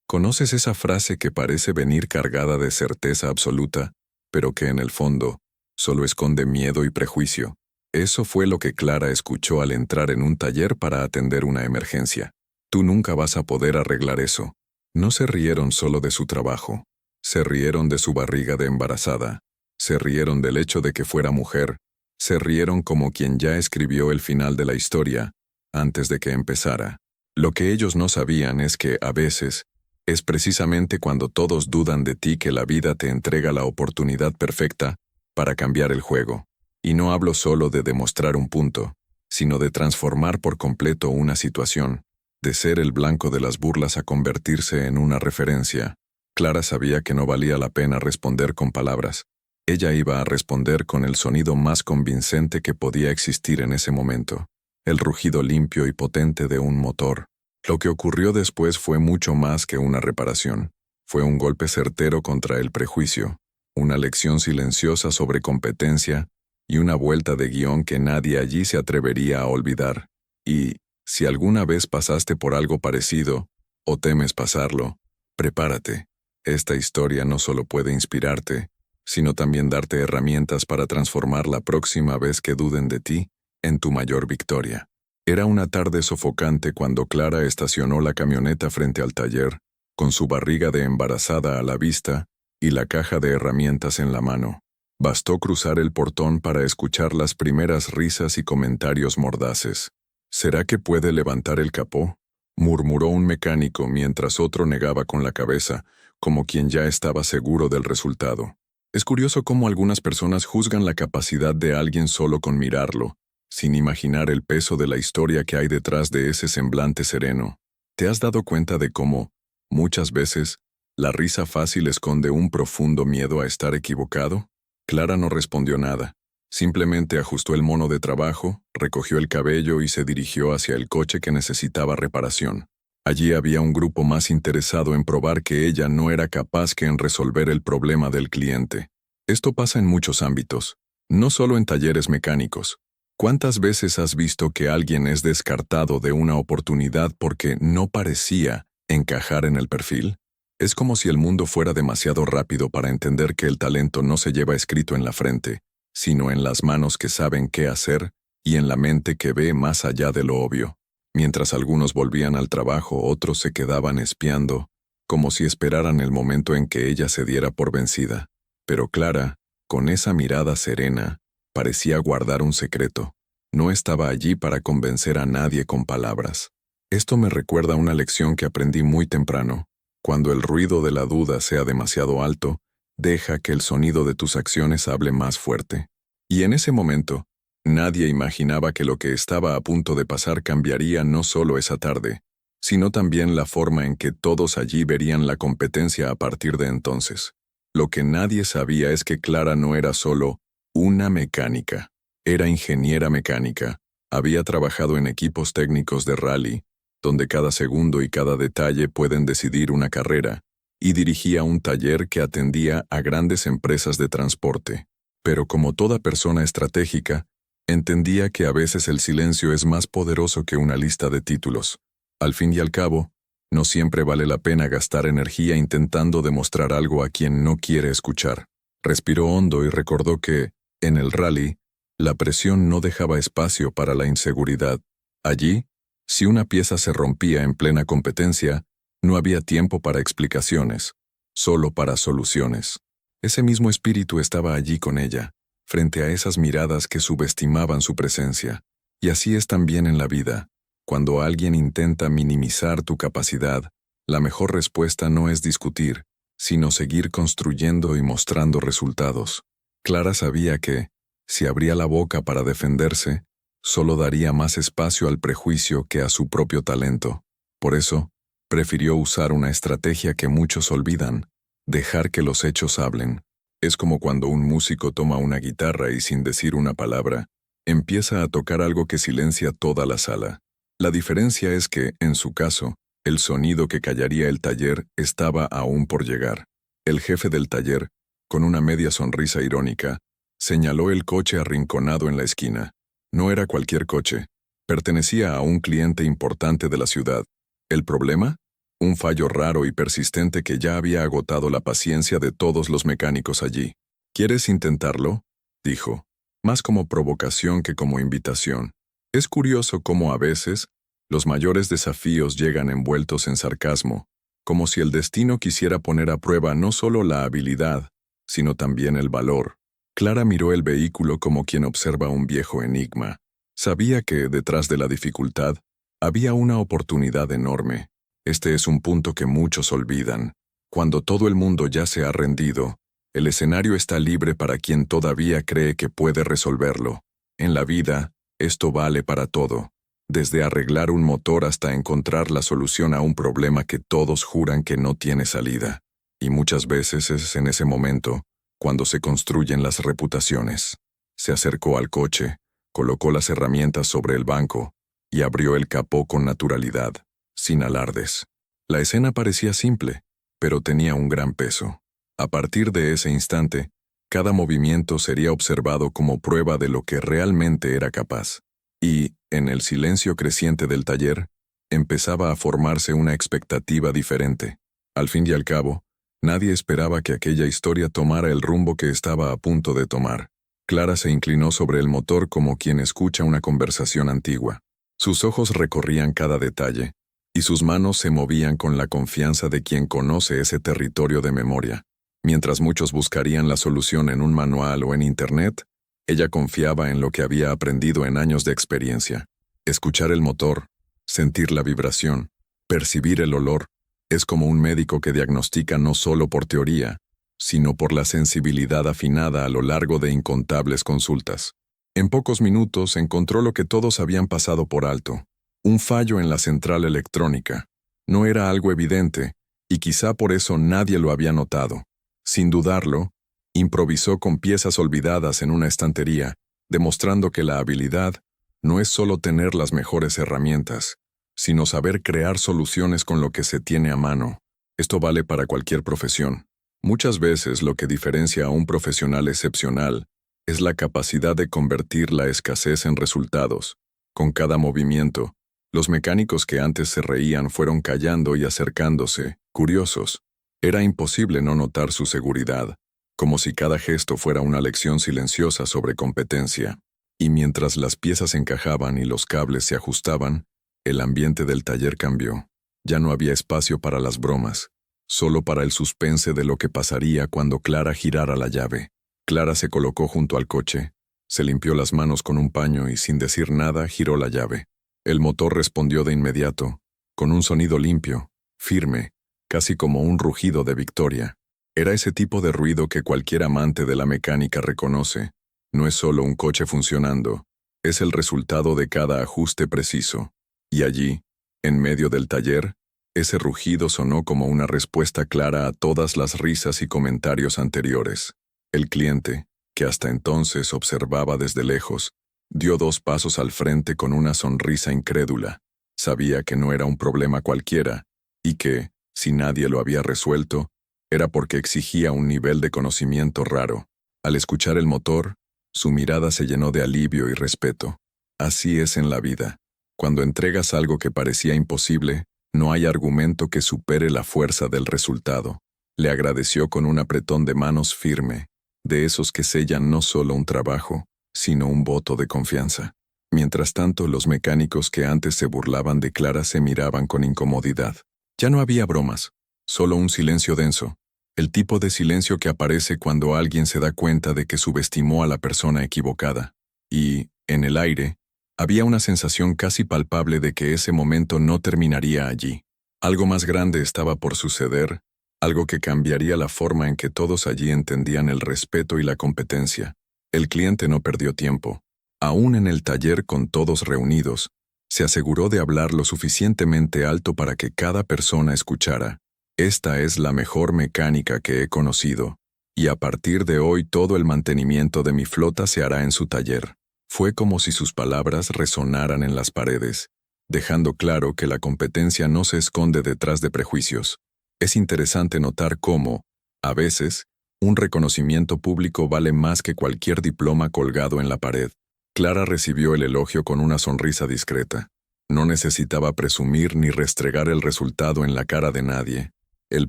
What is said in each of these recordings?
¿Conoces esa frase que parece venir cargada de certeza absoluta, pero que en el fondo solo esconde miedo y prejuicio? Eso fue lo que Clara escuchó al entrar en un taller para atender una emergencia. Tú nunca vas a poder arreglar eso. No se rieron solo de su trabajo. Se rieron de su barriga de embarazada. Se rieron del hecho de que fuera mujer. Se rieron como quien ya escribió el final de la historia, antes de que empezara. Lo que ellos no sabían es que, a veces, es precisamente cuando todos dudan de ti que la vida te entrega la oportunidad perfecta para cambiar el juego. Y no hablo solo de demostrar un punto, sino de transformar por completo una situación, de ser el blanco de las burlas a convertirse en una referencia. Clara sabía que no valía la pena responder con palabras. Ella iba a responder con el sonido más convincente que podía existir en ese momento, el rugido limpio y potente de un motor. Lo que ocurrió después fue mucho más que una reparación. Fue un golpe certero contra el prejuicio, una lección silenciosa sobre competencia y una vuelta de guión que nadie allí se atrevería a olvidar. Y, si alguna vez pasaste por algo parecido, o temes pasarlo, prepárate. Esta historia no solo puede inspirarte, sino también darte herramientas para transformar la próxima vez que duden de ti en tu mayor victoria. Era una tarde sofocante cuando Clara estacionó la camioneta frente al taller, con su barriga de embarazada a la vista y la caja de herramientas en la mano. Bastó cruzar el portón para escuchar las primeras risas y comentarios mordaces. ¿Será que puede levantar el capó?, murmuró un mecánico mientras otro negaba con la cabeza, como quien ya estaba seguro del resultado. Es curioso cómo algunas personas juzgan la capacidad de alguien solo con mirarlo, sin imaginar el peso de la historia que hay detrás de ese semblante sereno. ¿Te has dado cuenta de cómo, muchas veces, la risa fácil esconde un profundo miedo a estar equivocado? Clara no respondió nada. Simplemente ajustó el mono de trabajo, recogió el cabello y se dirigió hacia el coche que necesitaba reparación. Allí había un grupo más interesado en probar que ella no era capaz que en resolver el problema del cliente. Esto pasa en muchos ámbitos, no solo en talleres mecánicos. ¿Cuántas veces has visto que alguien es descartado de una oportunidad porque no parecía encajar en el perfil? Es como si el mundo fuera demasiado rápido para entender que el talento no se lleva escrito en la frente, sino en las manos que saben qué hacer y en la mente que ve más allá de lo obvio. Mientras algunos volvían al trabajo, otros se quedaban espiando, como si esperaran el momento en que ella se diera por vencida. Pero Clara, con esa mirada serena, parecía guardar un secreto. No estaba allí para convencer a nadie con palabras. Esto me recuerda una lección que aprendí muy temprano. Cuando el ruido de la duda sea demasiado alto, deja que el sonido de tus acciones hable más fuerte. Y en ese momento, nadie imaginaba que lo que estaba a punto de pasar cambiaría no solo esa tarde, sino también la forma en que todos allí verían la competencia a partir de entonces. Lo que nadie sabía es que Clara no era solo una mecánica. Era ingeniera mecánica. Había trabajado en equipos técnicos de rally, donde cada segundo y cada detalle pueden decidir una carrera, y dirigía un taller que atendía a grandes empresas de transporte. Pero como toda persona estratégica, entendía que a veces el silencio es más poderoso que una lista de títulos. Al fin y al cabo, no siempre vale la pena gastar energía intentando demostrar algo a quien no quiere escuchar. Respiró hondo y recordó que, en el rally, la presión no dejaba espacio para la inseguridad. Allí, si una pieza se rompía en plena competencia, no había tiempo para explicaciones, solo para soluciones. Ese mismo espíritu estaba allí con ella, frente a esas miradas que subestimaban su presencia. Y así es también en la vida. Cuando alguien intenta minimizar tu capacidad, la mejor respuesta no es discutir, sino seguir construyendo y mostrando resultados. Clara sabía que, si abría la boca para defenderse, solo daría más espacio al prejuicio que a su propio talento. Por eso, prefirió usar una estrategia que muchos olvidan: dejar que los hechos hablen. Es como cuando un músico toma una guitarra y sin decir una palabra, empieza a tocar algo que silencia toda la sala. La diferencia es que, en su caso, el sonido que callaría el taller estaba aún por llegar. El jefe del taller, con una media sonrisa irónica, señaló el coche arrinconado en la esquina. No era cualquier coche. Pertenecía a un cliente importante de la ciudad. ¿El problema? un fallo raro y persistente que ya había agotado la paciencia de todos los mecánicos allí. ¿Quieres intentarlo?, dijo, más como provocación que como invitación. Es curioso cómo a veces los mayores desafíos llegan envueltos en sarcasmo, como si el destino quisiera poner a prueba no solo la habilidad, sino también el valor. Clara miró el vehículo como quien observa un viejo enigma. Sabía que, detrás de la dificultad, había una oportunidad enorme. Este es un punto que muchos olvidan. Cuando todo el mundo ya se ha rendido, el escenario está libre para quien todavía cree que puede resolverlo. En la vida, esto vale para todo, desde arreglar un motor hasta encontrar la solución a un problema que todos juran que no tiene salida. Y muchas veces es en ese momento cuando se construyen las reputaciones. Se acercó al coche, colocó las herramientas sobre el banco y abrió el capó con naturalidad, sin alardes. La escena parecía simple, pero tenía un gran peso. A partir de ese instante, cada movimiento sería observado como prueba de lo que realmente era capaz. Y, en el silencio creciente del taller, empezaba a formarse una expectativa diferente. Al fin y al cabo, nadie esperaba que aquella historia tomara el rumbo que estaba a punto de tomar. Clara se inclinó sobre el motor como quien escucha una conversación antigua. Sus ojos recorrían cada detalle, y sus manos se movían con la confianza de quien conoce ese territorio de memoria. Mientras muchos buscarían la solución en un manual o en Internet, ella confiaba en lo que había aprendido en años de experiencia. Escuchar el motor, sentir la vibración, percibir el olor, es como un médico que diagnostica no solo por teoría, sino por la sensibilidad afinada a lo largo de incontables consultas. En pocos minutos encontró lo que todos habían pasado por alto: un fallo en la central electrónica. No era algo evidente, y quizá por eso nadie lo había notado. Sin dudarlo, improvisó con piezas olvidadas en una estantería, demostrando que la habilidad no es solo tener las mejores herramientas, sino saber crear soluciones con lo que se tiene a mano. Esto vale para cualquier profesión. Muchas veces lo que diferencia a un profesional excepcional es la capacidad de convertir la escasez en resultados. Con cada movimiento, los mecánicos que antes se reían fueron callando y acercándose, curiosos. Era imposible no notar su seguridad, como si cada gesto fuera una lección silenciosa sobre competencia. Y mientras las piezas encajaban y los cables se ajustaban, el ambiente del taller cambió. Ya no había espacio para las bromas, solo para el suspense de lo que pasaría cuando Clara girara la llave. Clara se colocó junto al coche, se limpió las manos con un paño y sin decir nada giró la llave. El motor respondió de inmediato, con un sonido limpio, firme, casi como un rugido de victoria. Era ese tipo de ruido que cualquier amante de la mecánica reconoce. No es solo un coche funcionando, es el resultado de cada ajuste preciso. Y allí, en medio del taller, ese rugido sonó como una respuesta clara a todas las risas y comentarios anteriores. El cliente, que hasta entonces observaba desde lejos, dio 2 pasos al frente con una sonrisa incrédula. Sabía que no era un problema cualquiera, y que, si nadie lo había resuelto, era porque exigía un nivel de conocimiento raro. Al escuchar el motor, su mirada se llenó de alivio y respeto. Así es en la vida. Cuando entregas algo que parecía imposible, no hay argumento que supere la fuerza del resultado. Le agradeció con un apretón de manos firme, de esos que sellan no solo un trabajo, sino un voto de confianza. Mientras tanto, los mecánicos que antes se burlaban de Clara se miraban con incomodidad. Ya no había bromas, solo un silencio denso, el tipo de silencio que aparece cuando alguien se da cuenta de que subestimó a la persona equivocada. Y, en el aire, había una sensación casi palpable de que ese momento no terminaría allí. Algo más grande estaba por suceder, algo que cambiaría la forma en que todos allí entendían el respeto y la competencia. El cliente no perdió tiempo. Aún en el taller con todos reunidos, se aseguró de hablar lo suficientemente alto para que cada persona escuchara. Esta es la mejor mecánica que he conocido, y a partir de hoy todo el mantenimiento de mi flota se hará en su taller. Fue como si sus palabras resonaran en las paredes, dejando claro que la competencia no se esconde detrás de prejuicios. Es interesante notar cómo, a veces, un reconocimiento público vale más que cualquier diploma colgado en la pared. Clara recibió el elogio con una sonrisa discreta. No necesitaba presumir ni restregar el resultado en la cara de nadie. El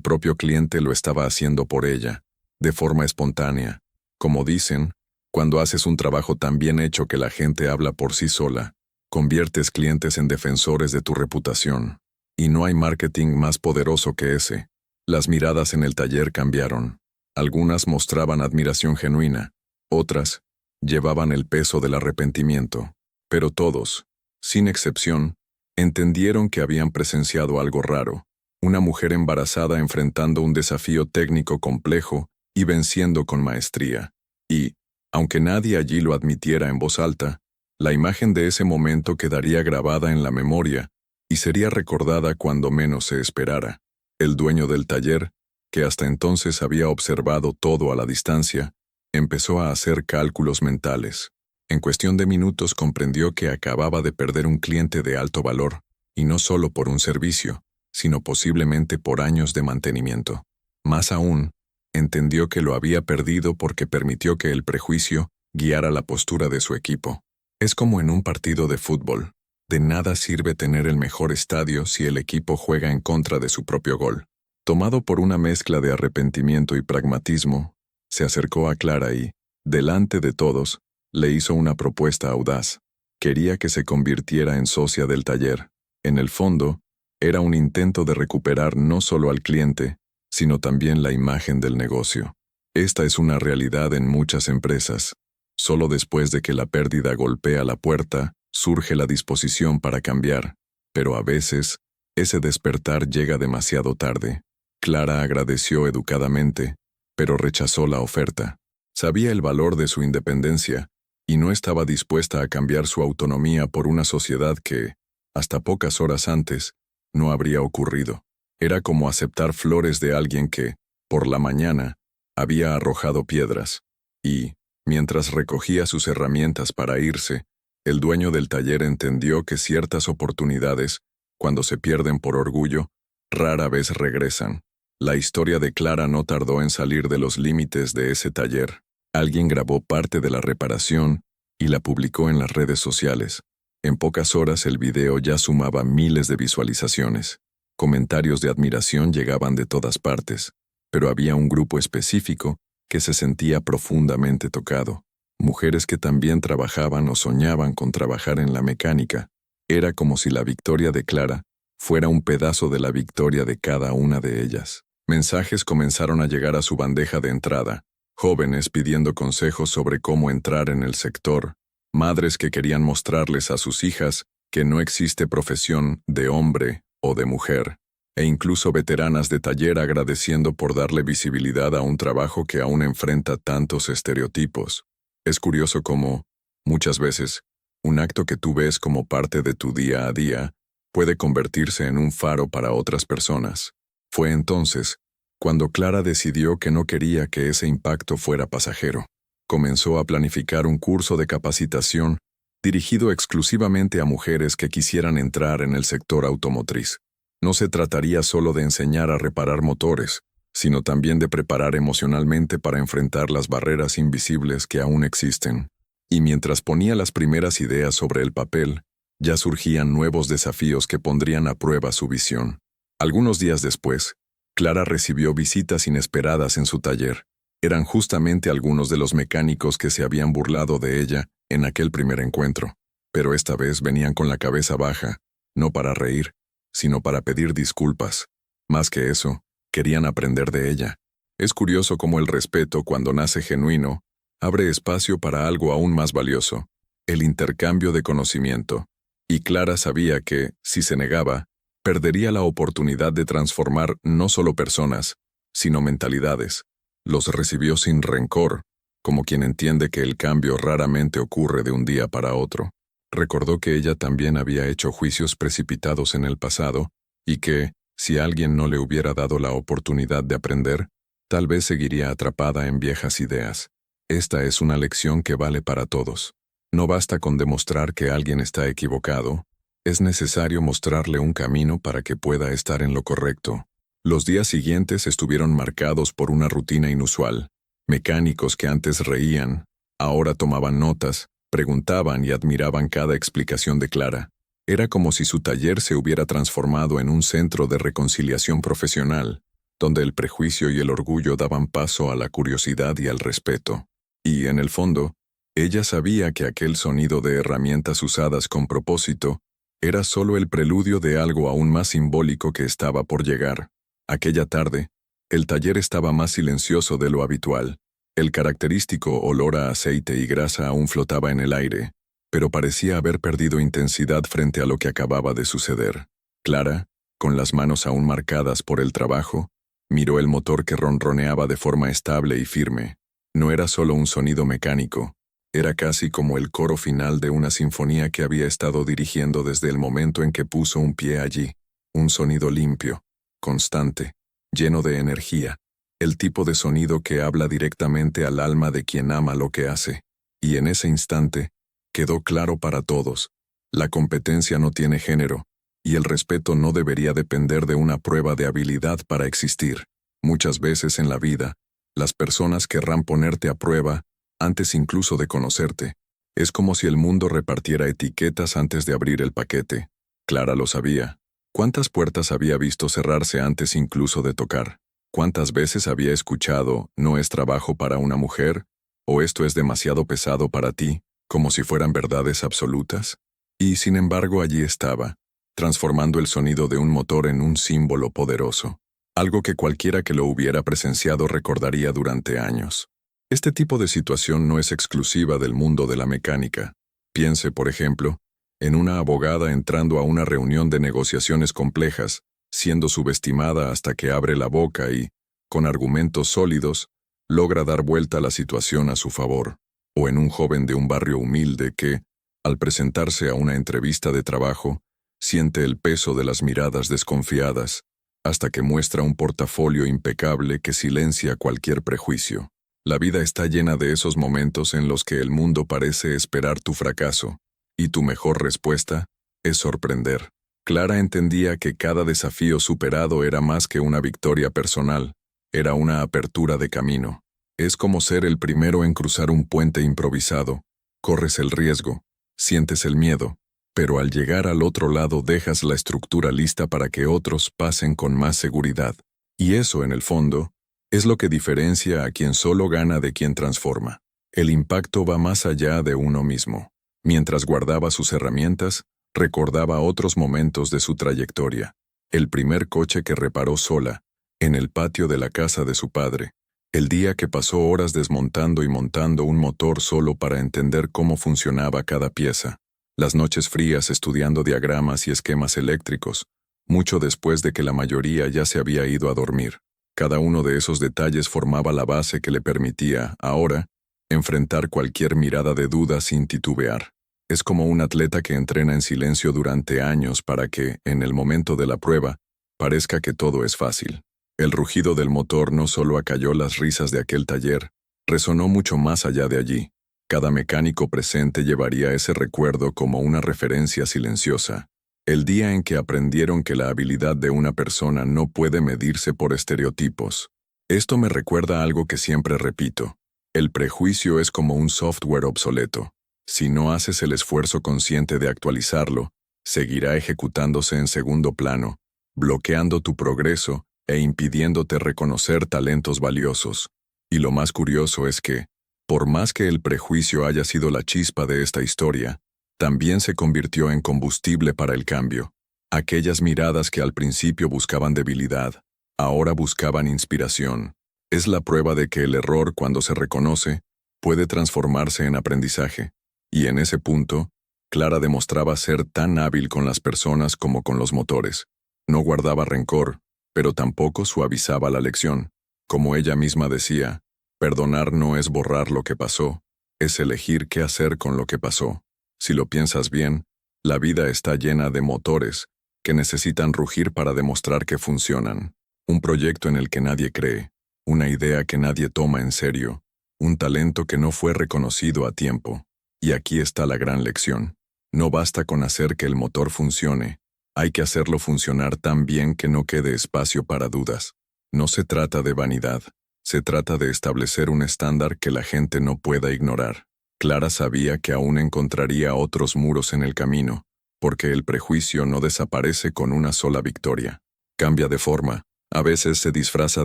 propio cliente lo estaba haciendo por ella, de forma espontánea. Como dicen, cuando haces un trabajo tan bien hecho que la gente habla por sí sola, conviertes clientes en defensores de tu reputación. Y no hay marketing más poderoso que ese. Las miradas en el taller cambiaron. Algunas mostraban admiración genuina, otras llevaban el peso del arrepentimiento. Pero todos, sin excepción, entendieron que habían presenciado algo raro. Una mujer embarazada enfrentando un desafío técnico complejo y venciendo con maestría. Y, aunque nadie allí lo admitiera en voz alta, la imagen de ese momento quedaría grabada en la memoria y sería recordada cuando menos se esperara. El dueño del taller, que hasta entonces había observado todo a la distancia, empezó a hacer cálculos mentales. En cuestión de minutos comprendió que acababa de perder un cliente de alto valor, y no solo por un servicio, sino posiblemente por años de mantenimiento. Más aún, entendió que lo había perdido porque permitió que el prejuicio guiara la postura de su equipo. Es como en un partido de fútbol. De nada sirve tener el mejor estadio si el equipo juega en contra de su propio gol. Tomado por una mezcla de arrepentimiento y pragmatismo, se acercó a Clara y, delante de todos, le hizo una propuesta audaz. Quería que se convirtiera en socia del taller. En el fondo, era un intento de recuperar no solo al cliente, sino también la imagen del negocio. Esta es una realidad en muchas empresas. Solo después de que la pérdida golpea la puerta, surge la disposición para cambiar, pero a veces, ese despertar llega demasiado tarde. Clara agradeció educadamente, pero rechazó la oferta. Sabía el valor de su independencia, y no estaba dispuesta a cambiar su autonomía por una sociedad que, hasta pocas horas antes, no habría ocurrido. Era como aceptar flores de alguien que, por la mañana, había arrojado piedras, y, mientras recogía sus herramientas para irse, el dueño del taller entendió que ciertas oportunidades, cuando se pierden por orgullo, rara vez regresan. La historia de Clara no tardó en salir de los límites de ese taller. Alguien grabó parte de la reparación y la publicó en las redes sociales. En pocas horas el video ya sumaba miles de visualizaciones. Comentarios de admiración llegaban de todas partes, pero había un grupo específico que se sentía profundamente tocado. Mujeres que también trabajaban o soñaban con trabajar en la mecánica. Era como si la victoria de Clara fuera un pedazo de la victoria de cada una de ellas. Mensajes comenzaron a llegar a su bandeja de entrada, jóvenes pidiendo consejos sobre cómo entrar en el sector, madres que querían mostrarles a sus hijas que no existe profesión de hombre o de mujer, e incluso veteranas de taller agradeciendo por darle visibilidad a un trabajo que aún enfrenta tantos estereotipos. Es curioso cómo, muchas veces, un acto que tú ves como parte de tu día a día puede convertirse en un faro para otras personas. Fue entonces cuando Clara decidió que no quería que ese impacto fuera pasajero. Comenzó a planificar un curso de capacitación dirigido exclusivamente a mujeres que quisieran entrar en el sector automotriz. No se trataría solo de enseñar a reparar motores, sino también de preparar emocionalmente para enfrentar las barreras invisibles que aún existen. Y mientras ponía las primeras ideas sobre el papel, ya surgían nuevos desafíos que pondrían a prueba su visión. Algunos días después, Clara recibió visitas inesperadas en su taller. Eran justamente algunos de los mecánicos que se habían burlado de ella en aquel primer encuentro, pero esta vez venían con la cabeza baja, no para reír, sino para pedir disculpas. Más que eso, querían aprender de ella. Es curioso cómo el respeto, cuando nace genuino, abre espacio para algo aún más valioso, el intercambio de conocimiento. Y Clara sabía que, si se negaba, perdería la oportunidad de transformar no solo personas, sino mentalidades. Los recibió sin rencor, como quien entiende que el cambio raramente ocurre de un día para otro. Recordó que ella también había hecho juicios precipitados en el pasado, y que, si alguien no le hubiera dado la oportunidad de aprender, tal vez seguiría atrapada en viejas ideas. Esta es una lección que vale para todos. No basta con demostrar que alguien está equivocado, es necesario mostrarle un camino para que pueda estar en lo correcto. Los días siguientes estuvieron marcados por una rutina inusual. Mecánicos que antes reían, ahora tomaban notas, preguntaban y admiraban cada explicación de Clara. Era como si su taller se hubiera transformado en un centro de reconciliación profesional, donde el prejuicio y el orgullo daban paso a la curiosidad y al respeto. Y, en el fondo, ella sabía que aquel sonido de herramientas usadas con propósito era solo el preludio de algo aún más simbólico que estaba por llegar. Aquella tarde, el taller estaba más silencioso de lo habitual. El característico olor a aceite y grasa aún flotaba en el aire, pero parecía haber perdido intensidad frente a lo que acababa de suceder. Clara, con las manos aún marcadas por el trabajo, miró el motor que ronroneaba de forma estable y firme. No era solo un sonido mecánico, era casi como el coro final de una sinfonía que había estado dirigiendo desde el momento en que puso un pie allí. Un sonido limpio, constante, lleno de energía, el tipo de sonido que habla directamente al alma de quien ama lo que hace. Y en ese instante, quedó claro para todos, la competencia no tiene género, y el respeto no debería depender de una prueba de habilidad para existir. Muchas veces en la vida, las personas querrán ponerte a prueba, antes incluso de conocerte. Es como si el mundo repartiera etiquetas antes de abrir el paquete. Clara lo sabía. ¿Cuántas puertas había visto cerrarse antes incluso de tocar? ¿Cuántas veces había escuchado, no es trabajo para una mujer, o esto es demasiado pesado para ti, como si fueran verdades absolutas? Y sin embargo allí estaba, transformando el sonido de un motor en un símbolo poderoso, algo que cualquiera que lo hubiera presenciado recordaría durante años. Este tipo de situación no es exclusiva del mundo de la mecánica. Piense, por ejemplo, en una abogada entrando a una reunión de negociaciones complejas, siendo subestimada hasta que abre la boca y, con argumentos sólidos, logra dar vuelta a la situación a su favor. O en un joven de un barrio humilde que, al presentarse a una entrevista de trabajo, siente el peso de las miradas desconfiadas, hasta que muestra un portafolio impecable que silencia cualquier prejuicio. La vida está llena de esos momentos en los que el mundo parece esperar tu fracaso, y tu mejor respuesta es sorprender. Clara entendía que cada desafío superado era más que una victoria personal, era una apertura de camino. Es como ser el primero en cruzar un puente improvisado. Corres el riesgo, sientes el miedo, pero al llegar al otro lado dejas la estructura lista para que otros pasen con más seguridad. Y eso, en el fondo, es lo que diferencia a quien solo gana de quien transforma. El impacto va más allá de uno mismo. Mientras guardaba sus herramientas, recordaba otros momentos de su trayectoria. El primer coche que reparó sola, en el patio de la casa de su padre. El día que pasó horas desmontando y montando un motor solo para entender cómo funcionaba cada pieza. Las noches frías estudiando diagramas y esquemas eléctricos, mucho después de que la mayoría ya se había ido a dormir. Cada uno de esos detalles formaba la base que le permitía, ahora, enfrentar cualquier mirada de duda sin titubear. Es como un atleta que entrena en silencio durante años para que, en el momento de la prueba, parezca que todo es fácil. El rugido del motor no solo acalló las risas de aquel taller, resonó mucho más allá de allí. Cada mecánico presente llevaría ese recuerdo como una referencia silenciosa. El día en que aprendieron que la habilidad de una persona no puede medirse por estereotipos. Esto me recuerda algo que siempre repito. El prejuicio es como un software obsoleto. Si no haces el esfuerzo consciente de actualizarlo, seguirá ejecutándose en segundo plano, bloqueando tu progreso e impidiéndote reconocer talentos valiosos. Y lo más curioso es que, por más que el prejuicio haya sido la chispa de esta historia, también se convirtió en combustible para el cambio. Aquellas miradas que al principio buscaban debilidad, ahora buscaban inspiración. Es la prueba de que el error, cuando se reconoce, puede transformarse en aprendizaje. Y en ese punto, Clara demostraba ser tan hábil con las personas como con los motores. No guardaba rencor, pero tampoco suavizaba la lección. Como ella misma decía, perdonar no es borrar lo que pasó, es elegir qué hacer con lo que pasó. Si lo piensas bien, la vida está llena de motores que necesitan rugir para demostrar que funcionan. Un proyecto en el que nadie cree, una idea que nadie toma en serio, un talento que no fue reconocido a tiempo. Y aquí está la gran lección. No basta con hacer que el motor funcione, hay que hacerlo funcionar tan bien que no quede espacio para dudas. No se trata de vanidad, se trata de establecer un estándar que la gente no pueda ignorar. Clara sabía que aún encontraría otros muros en el camino, porque el prejuicio no desaparece con una sola victoria. Cambia de forma, a veces se disfraza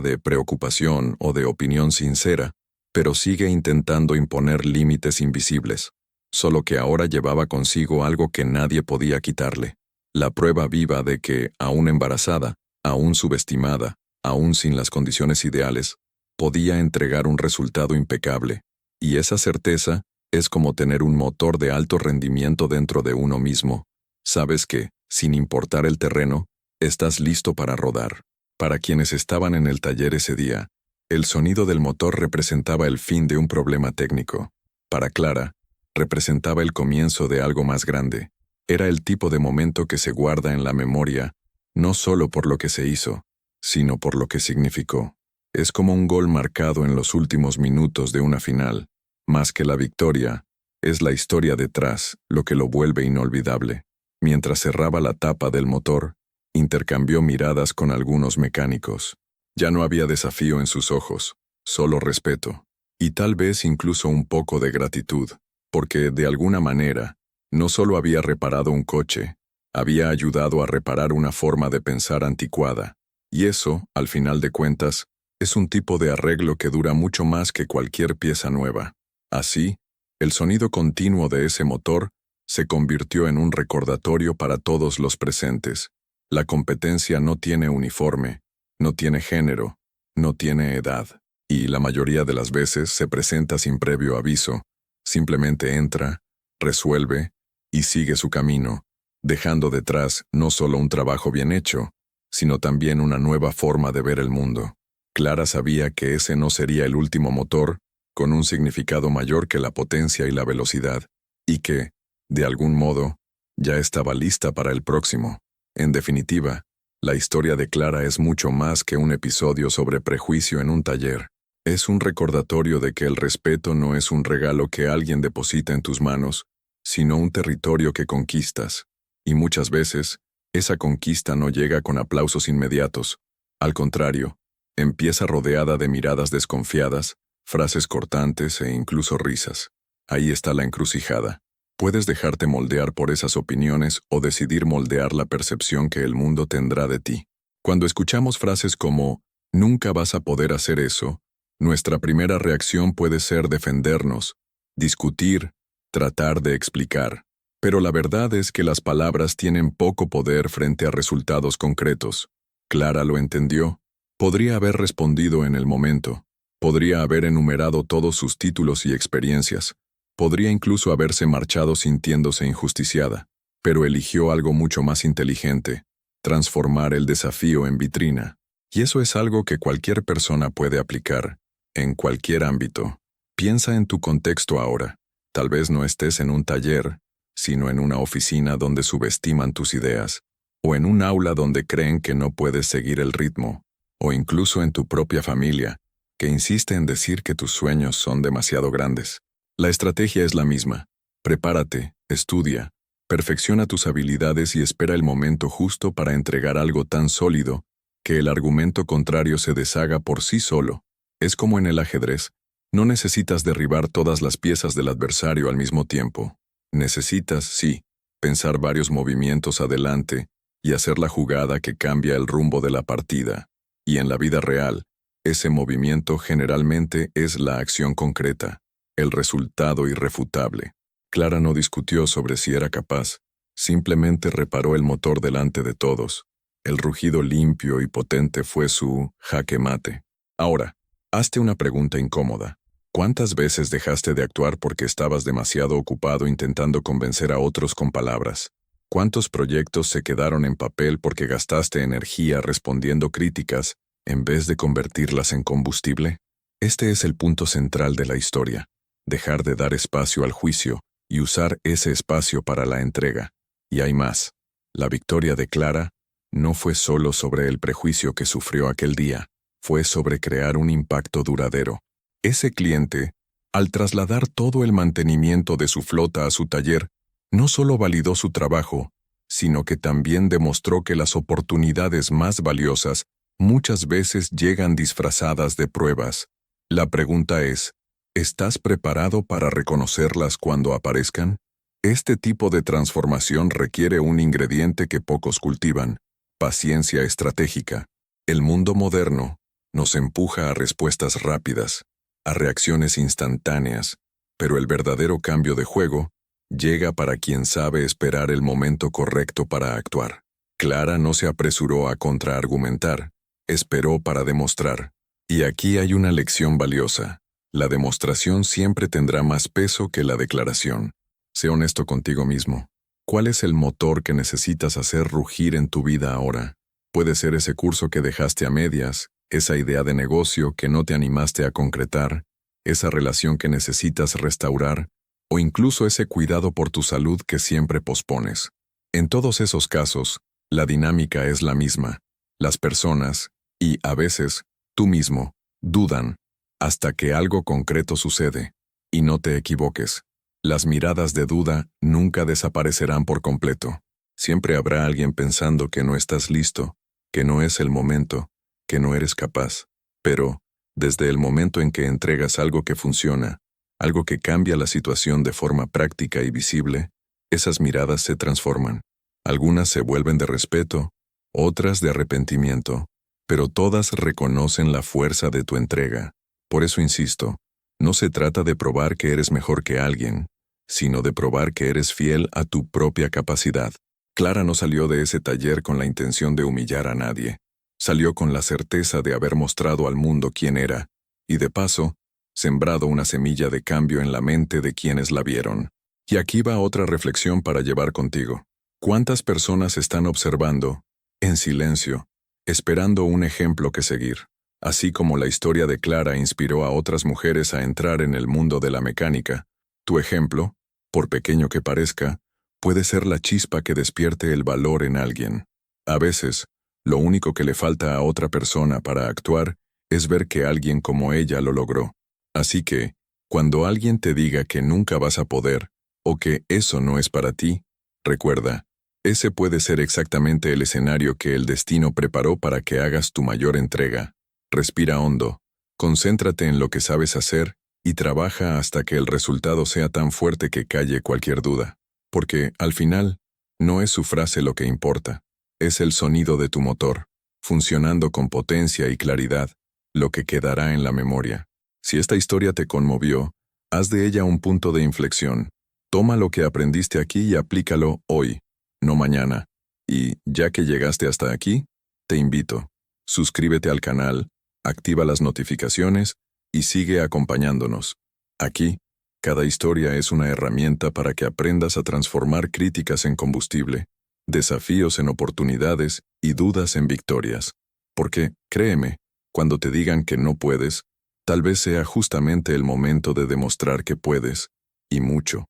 de preocupación o de opinión sincera, pero sigue intentando imponer límites invisibles, solo que ahora llevaba consigo algo que nadie podía quitarle, la prueba viva de que, aún embarazada, aún subestimada, aún sin las condiciones ideales, podía entregar un resultado impecable, y esa certeza es como tener un motor de alto rendimiento dentro de uno mismo. Sabes que, sin importar el terreno, estás listo para rodar. Para quienes estaban en el taller ese día, el sonido del motor representaba el fin de un problema técnico. Para Clara, representaba el comienzo de algo más grande. Era el tipo de momento que se guarda en la memoria, no solo por lo que se hizo, sino por lo que significó. Es como un gol marcado en los últimos minutos de una final. Más que la victoria, es la historia detrás lo que lo vuelve inolvidable. Mientras cerraba la tapa del motor, intercambió miradas con algunos mecánicos. Ya no había desafío en sus ojos, solo respeto, y tal vez incluso un poco de gratitud, porque, de alguna manera, no solo había reparado un coche, había ayudado a reparar una forma de pensar anticuada, y eso, al final de cuentas, es un tipo de arreglo que dura mucho más que cualquier pieza nueva. Así, el sonido continuo de ese motor se convirtió en un recordatorio para todos los presentes. La competencia no tiene uniforme, no tiene género, no tiene edad, y la mayoría de las veces se presenta sin previo aviso. Simplemente entra, resuelve y sigue su camino, dejando detrás no solo un trabajo bien hecho, sino también una nueva forma de ver el mundo. Clara sabía que ese no sería el último motor, con un significado mayor que la potencia y la velocidad, y que, de algún modo, ya estaba lista para el próximo. En definitiva, la historia de Clara es mucho más que un episodio sobre prejuicio en un taller. Es un recordatorio de que el respeto no es un regalo que alguien deposita en tus manos, sino un territorio que conquistas. Y muchas veces, esa conquista no llega con aplausos inmediatos. Al contrario, empieza rodeada de miradas desconfiadas, frases cortantes e incluso risas. Ahí está la encrucijada. Puedes dejarte moldear por esas opiniones o decidir moldear la percepción que el mundo tendrá de ti. Cuando escuchamos frases como «nunca vas a poder hacer eso», nuestra primera reacción puede ser defendernos, discutir, tratar de explicar. Pero la verdad es que las palabras tienen poco poder frente a resultados concretos. Clara lo entendió. Podría haber respondido en el momento. Podría haber enumerado todos sus títulos y experiencias. Podría incluso haberse marchado sintiéndose injusticiada. Pero eligió algo mucho más inteligente: transformar el desafío en vitrina. Y eso es algo que cualquier persona puede aplicar, en cualquier ámbito. Piensa en tu contexto ahora. Tal vez no estés en un taller, sino en una oficina donde subestiman tus ideas, o en un aula donde creen que no puedes seguir el ritmo, o incluso en tu propia familia, que insiste en decir que tus sueños son demasiado grandes. La estrategia es la misma. Prepárate, estudia, perfecciona tus habilidades y espera el momento justo para entregar algo tan sólido que el argumento contrario se deshaga por sí solo. Es como en el ajedrez. No necesitas derribar todas las piezas del adversario al mismo tiempo. Necesitas, sí, pensar varios movimientos adelante y hacer la jugada que cambia el rumbo de la partida. Y en la vida real, ese movimiento generalmente es la acción concreta, el resultado irrefutable. Clara no discutió sobre si era capaz, simplemente reparó el motor delante de todos. El rugido limpio y potente fue su jaque mate. Ahora, hazte una pregunta incómoda. ¿Cuántas veces dejaste de actuar porque estabas demasiado ocupado intentando convencer a otros con palabras? ¿Cuántos proyectos se quedaron en papel porque gastaste energía respondiendo críticas en vez de convertirlas en combustible? Este es el punto central de la historia: dejar de dar espacio al juicio y usar ese espacio para la entrega. Y hay más. La victoria de Clara no fue solo sobre el prejuicio que sufrió aquel día, fue sobre crear un impacto duradero. Ese cliente, al trasladar todo el mantenimiento de su flota a su taller, no solo validó su trabajo, sino que también demostró que las oportunidades más valiosas muchas veces llegan disfrazadas de pruebas. La pregunta es, ¿estás preparado para reconocerlas cuando aparezcan? Este tipo de transformación requiere un ingrediente que pocos cultivan: paciencia estratégica. El mundo moderno nos empuja a respuestas rápidas, a reacciones instantáneas, pero el verdadero cambio de juego llega para quien sabe esperar el momento correcto para actuar. Clara no se apresuró a contraargumentar, esperó para demostrar. Y aquí hay una lección valiosa: la demostración siempre tendrá más peso que la declaración. Sé honesto contigo mismo. ¿Cuál es el motor que necesitas hacer rugir en tu vida ahora? Puede ser ese curso que dejaste a medias, esa idea de negocio que no te animaste a concretar, esa relación que necesitas restaurar, o incluso ese cuidado por tu salud que siempre pospones. En todos esos casos, la dinámica es la misma. Las personas, y a veces, tú mismo, dudan, hasta que algo concreto sucede. Y no te equivoques. Las miradas de duda nunca desaparecerán por completo. Siempre habrá alguien pensando que no estás listo, que no es el momento, que no eres capaz. Pero, desde el momento en que entregas algo que funciona, algo que cambia la situación de forma práctica y visible, esas miradas se transforman. Algunas se vuelven de respeto, otras de arrepentimiento, pero todas reconocen la fuerza de tu entrega. Por eso insisto, no se trata de probar que eres mejor que alguien, sino de probar que eres fiel a tu propia capacidad. Clara no salió de ese taller con la intención de humillar a nadie. Salió con la certeza de haber mostrado al mundo quién era, y de paso, sembrado una semilla de cambio en la mente de quienes la vieron. Y aquí va otra reflexión para llevar contigo. ¿Cuántas personas están observando, en silencio, esperando un ejemplo que seguir? Así como la historia de Clara inspiró a otras mujeres a entrar en el mundo de la mecánica, tu ejemplo, por pequeño que parezca, puede ser la chispa que despierte el valor en alguien. A veces, lo único que le falta a otra persona para actuar es ver que alguien como ella lo logró. Así que, cuando alguien te diga que nunca vas a poder, o que eso no es para ti, recuerda, ese puede ser exactamente el escenario que el destino preparó para que hagas tu mayor entrega. Respira hondo, concéntrate en lo que sabes hacer y trabaja hasta que el resultado sea tan fuerte que calle cualquier duda. Porque, al final, no es su frase lo que importa, es el sonido de tu motor, funcionando con potencia y claridad, lo que quedará en la memoria. Si esta historia te conmovió, haz de ella un punto de inflexión. Toma lo que aprendiste aquí y aplícalo hoy, no mañana. Y, ya que llegaste hasta aquí, te invito. Suscríbete al canal, activa las notificaciones y sigue acompañándonos. Aquí, cada historia es una herramienta para que aprendas a transformar críticas en combustible, desafíos en oportunidades y dudas en victorias. Porque, créeme, cuando te digan que no puedes, tal vez sea justamente el momento de demostrar que puedes, y mucho.